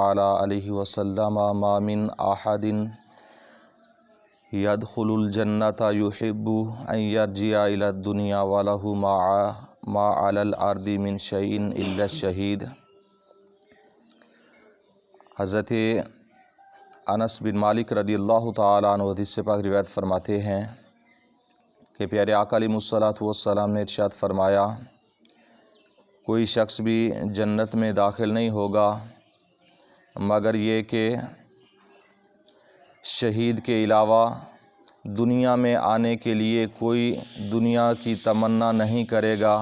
علیہ وسلم ما من احد يدخل الجنة يحب ان يرجع الى الدنيا وله ما على الارض من شيء الا الشهيد۔ حضرت انس بن مالک رضی اللہ تعالیٰ عنہ حدیث پاک روایت فرماتے ہیں کہ پیارے آقا علیہ الصلوۃ والسلام نے ارشاد فرمایا، کوئی شخص بھی جنت میں داخل نہیں ہوگا مگر یہ کہ شہید کے علاوہ دنیا میں آنے کے لیے کوئی دنیا کی تمنا نہیں کرے گا۔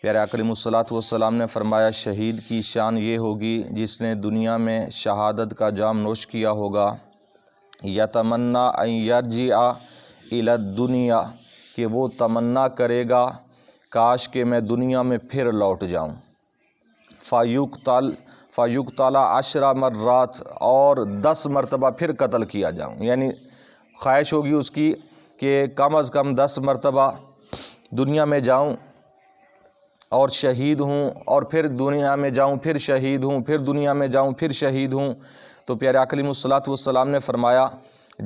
پیارے آقا علیہ الصلوۃ والسلام نے فرمایا، شہید کی شان یہ ہوگی جس نے دنیا میں شہادت کا جام نوش کیا ہوگا، یتمنا ان یرجع الی الدنیا، کہ وہ تمنا کرے گا کاش کہ میں دنیا میں پھر لوٹ جاؤں، فیقتل 10 مرات، اور 10 مرتبہ پھر قتل کیا جاؤں، یعنی خواہش ہوگی اس کی کہ کم از کم 10 مرتبہ دنیا میں جاؤں اور شہید ہوں، اور پھر دنیا میں جاؤں پھر شہید ہوں، پھر دنیا میں جاؤں پھر شہید ہوں۔ تو پیارے آقا علیہ الصلوۃ والسلام نے فرمایا،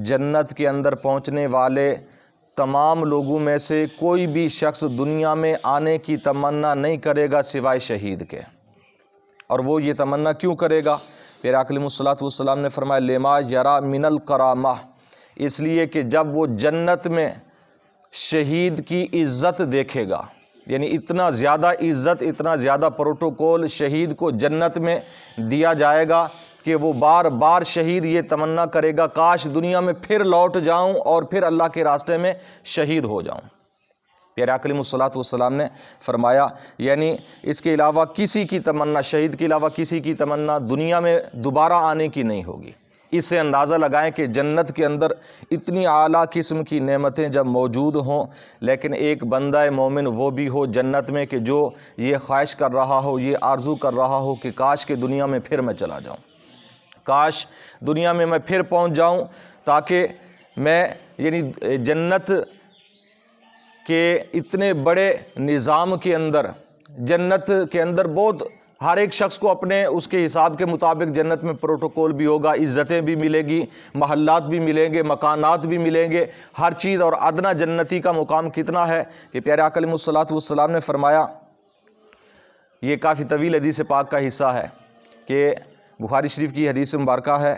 جنت کے اندر پہنچنے والے تمام لوگوں میں سے کوئی بھی شخص دنیا میں آنے کی تمنا نہیں کرے گا سوائے شہید کے۔ اور وہ یہ تمنا کیوں کرے گا؟ پیارے آقا علیہ الصلوۃ والسلام نے فرمایا، لما یرا من الکرامہ، اس لیے کہ جب وہ جنت میں شہید کی عزت دیکھے گا، یعنی اتنا زیادہ عزت، اتنا زیادہ پروٹوکول شہید کو جنت میں دیا جائے گا کہ وہ بار بار شہید یہ تمنا کرے گا کاش دنیا میں پھر لوٹ جاؤں اور پھر اللہ کے راستے میں شہید ہو جاؤں۔ پیارے آقا علیہ الصلوۃ والسلام نے فرمایا، یعنی اس کے علاوہ کسی کی تمنا، شہید کے علاوہ کسی کی تمنا دنیا میں دوبارہ آنے کی نہیں ہوگی۔ اس سے اندازہ لگائیں کہ جنت کے اندر اتنی اعلیٰ قسم کی نعمتیں جب موجود ہوں، لیکن ایک بندہ مومن وہ بھی ہو جنت میں کہ جو یہ خواہش کر رہا ہو، یہ آرزو کر رہا ہو کہ کاش کہ دنیا میں پھر میں چلا جاؤں، کاش دنیا میں پھر پہنچ جاؤں، تاکہ میں یعنی جنت کے اتنے بڑے نظام کے اندر، جنت کے اندر بہت ہر ایک شخص کو اپنے اس کے حساب کے مطابق جنت میں پروٹوکول بھی ہوگا، عزتیں بھی ملے گی، محلات بھی ملیں گے، مکانات بھی ملیں گے، ہر چیز۔ اور ادنا جنتی کا مقام کتنا ہے کہ پیارے آقا علیہ الصلوۃ والسلام نے فرمایا، یہ کافی طویل حدیث پاک کا حصہ ہے کہ بخاری شریف کی حدیث مبارکہ ہے،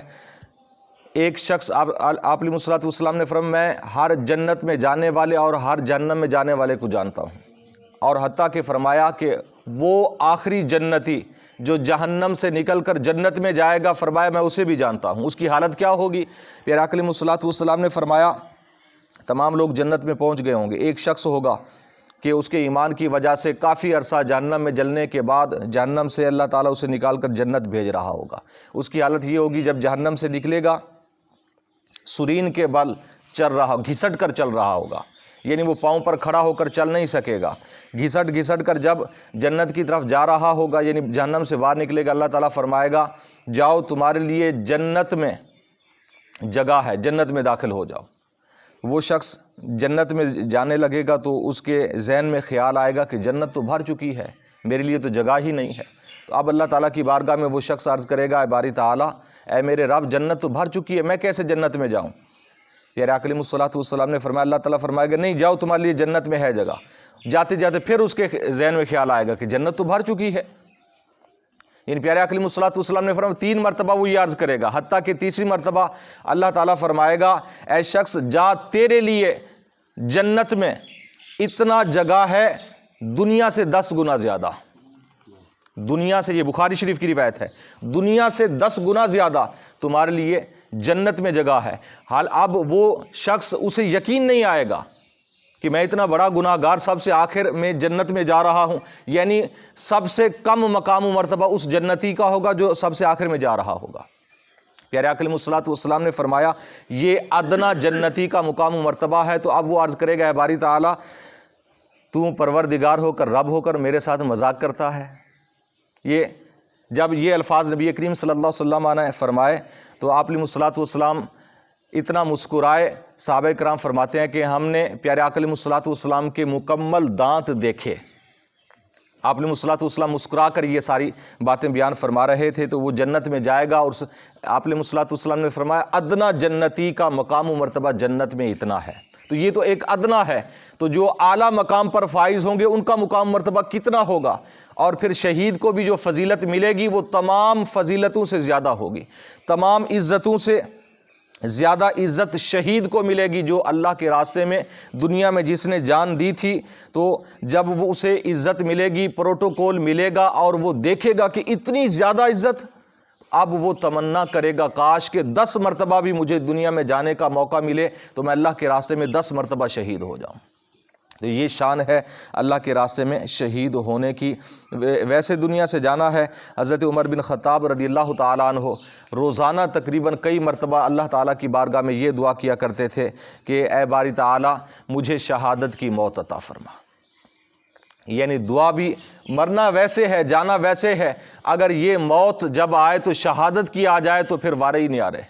ایک شخص آپ علیہ الصلوۃ والسلام نے فرمایا، میں ہر جنت میں جانے والے اور ہر جہنم میں جانے والے کو جانتا ہوں، اور حتیٰ کہ فرمایا کہ وہ آخری جنتی جو جہنم سے نکل کر جنت میں جائے گا، فرمایا میں اسے بھی جانتا ہوں، اس کی حالت کیا ہوگی؟ پیارے آقا علیہ الصلوۃ والسلام نے فرمایا، تمام لوگ جنت میں پہنچ گئے ہوں گے، ایک شخص ہوگا کہ اس کے ایمان کی وجہ سے کافی عرصہ جہنم میں جلنے کے بعد جہنم سے اللہ تعالیٰ اسے نکال کر جنت بھیج رہا ہوگا۔ اس کی حالت یہ ہوگی، جب جہنم سے نکلے گا سرین کے بل چل رہا، گھسٹ کر چل رہا ہوگا، یعنی وہ پاؤں پر کھڑا ہو کر چل نہیں سکے گا، گھسٹ کر جب جنت کی طرف جا رہا ہوگا، یعنی جہنم سے باہر نکلے گا، اللہ تعالیٰ فرمائے گا، جاؤ تمہارے لیے جنت میں جگہ ہے، جنت میں داخل ہو جاؤ۔ وہ شخص جنت میں جانے لگے گا تو اس کے ذہن میں خیال آئے گا کہ جنت تو بھر چکی ہے، میرے لیے تو جگہ ہی نہیں ہے۔ تو اب اللہ تعالیٰ کی بارگاہ میں وہ شخص عرض کرے گا، اے باری تعالیٰ، اے میرے رب، جنت تو بھر چکی ہے، میں کیسے جنت میں جاؤں؟ پیارے آقا علیہ الصلوۃ والسلام نے فرمایا، اللہ تعالیٰ فرمائے گا، نہیں جاؤ، تمہارے لیے جنت میں ہے جگہ۔ جاتے جاتے پھر اس کے ذہن میں خیال آئے گا کہ جنت تو بھر چکی ہے، یعنی پیارے آقا علیہ الصلوۃ والسلام نے فرمایا 3 مرتبہ وہ یہ عرض کرے گا، حتیٰ کہ تیسری مرتبہ اللہ تعالیٰ فرمائے گا، اے شخص جا، تیرے لیے جنت میں اتنا جگہ ہے دنیا سے 10 گنا زیادہ، دنیا سے، یہ بخاری شریف کی روایت ہے، دنیا سے 10 گنا زیادہ تمہارے لیے جنت میں جگہ ہے۔ حال اب وہ شخص، اسے یقین نہیں آئے گا کہ میں اتنا بڑا گناہ گار سب سے آخر میں جنت میں جا رہا ہوں، یعنی سب سے کم مقام و مرتبہ اس جنتی کا ہوگا جو سب سے آخر میں جا رہا ہوگا۔ پیارے آقا علیہ الصلوۃ والسلام نے فرمایا، یہ ادنا جنتی کا مقام و مرتبہ ہے۔ تو اب وہ عرض کرے گا، اے باری تعالیٰ، تو پروردگار ہو کر، رب ہو کر میرے ساتھ مذاق کرتا ہے؟ یہ جب یہ الفاظ نبی کریم صلی اللہ علیہ وسلم نے فرمائے تو آپ علیہ الصلوۃ والسلام اتنا مسکرائے، صحابہ کرام فرماتے ہیں کہ ہم نے پیارے آقا علیہ الصلوۃ والسلام کے مکمل دانت دیکھے، آپ علیہ الصلوۃ والسلام مسکرا کر یہ ساری باتیں بیان فرما رہے تھے، تو وہ جنت میں جائے گا، اور آپ علیہ الصلوۃ والسلام نے فرمایا ادنا جنتی کا مقام و مرتبہ جنت میں اتنا ہے، تو یہ تو ایک ادنا ہے، تو جو اعلیٰ مقام پر فائز ہوں گے ان کا مقام مرتبہ کتنا ہوگا، اور پھر شہید کو بھی جو فضیلت ملے گی وہ تمام فضیلتوں سے زیادہ ہوگی، تمام عزتوں سے زیادہ عزت شہید کو ملے گی، جو اللہ کے راستے میں دنیا میں جس نے جان دی تھی، تو جب وہ اسے عزت ملے گی، پروٹوکول ملے گا، اور وہ دیکھے گا کہ اتنی زیادہ عزت، اب وہ تمنا کرے گا کاش کہ 10 مرتبہ بھی مجھے دنیا میں جانے کا موقع ملے تو میں اللہ کے راستے میں 10 مرتبہ شہید ہو جاؤں۔ تو یہ شان ہے اللہ کے راستے میں شہید ہونے کی۔ ویسے دنیا سے جانا ہے، حضرت عمر بن خطاب رضی اللہ تعالیٰ عنہ روزانہ تقریباً کئی مرتبہ اللہ تعالیٰ کی بارگاہ میں یہ دعا کیا کرتے تھے کہ اے باری تعالیٰ مجھے شہادت کی موت عطا فرما۔ یعنی دعا بھی، مرنا ویسے ہے، جانا ویسے ہے، اگر یہ موت جب آئے تو شہادت کی آ جائے تو پھر وارے ہی نہیں آ رہے۔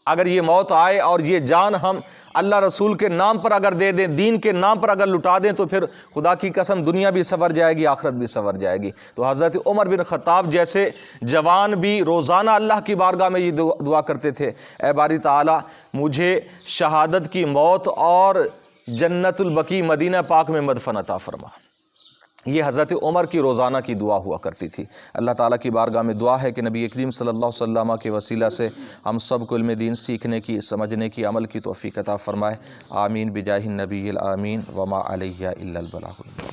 اگر یہ موت آئے اور یہ جان ہم اللہ رسول کے نام پر اگر دے دیں، دین کے نام پر اگر لٹا دیں، تو پھر خدا کی قسم دنیا بھی سنور جائے گی، آخرت بھی سنور جائے گی۔ تو حضرت عمر بن خطاب جیسے جوان بھی روزانہ اللہ کی بارگاہ میں یہ دعا کرتے تھے، اے باری تعالیٰ مجھے شہادت کی موت اور جنت البقیع مدینہ پاک میں مدفن عطا فرما۔ یہ حضرت عمر کی روزانہ کی دعا ہوا کرتی تھی۔ اللہ تعالیٰ کی بارگاہ میں دعا ہے کہ نبی کریم صلی اللہ علیہ وسلم کے وسیلہ سے ہم سب کو علم دین سیکھنے کی، سمجھنے کی، عمل کی توفیق عطا فرمائے۔ آمین بجاہ النبی الآمین وما علیہ الا البلاغ۔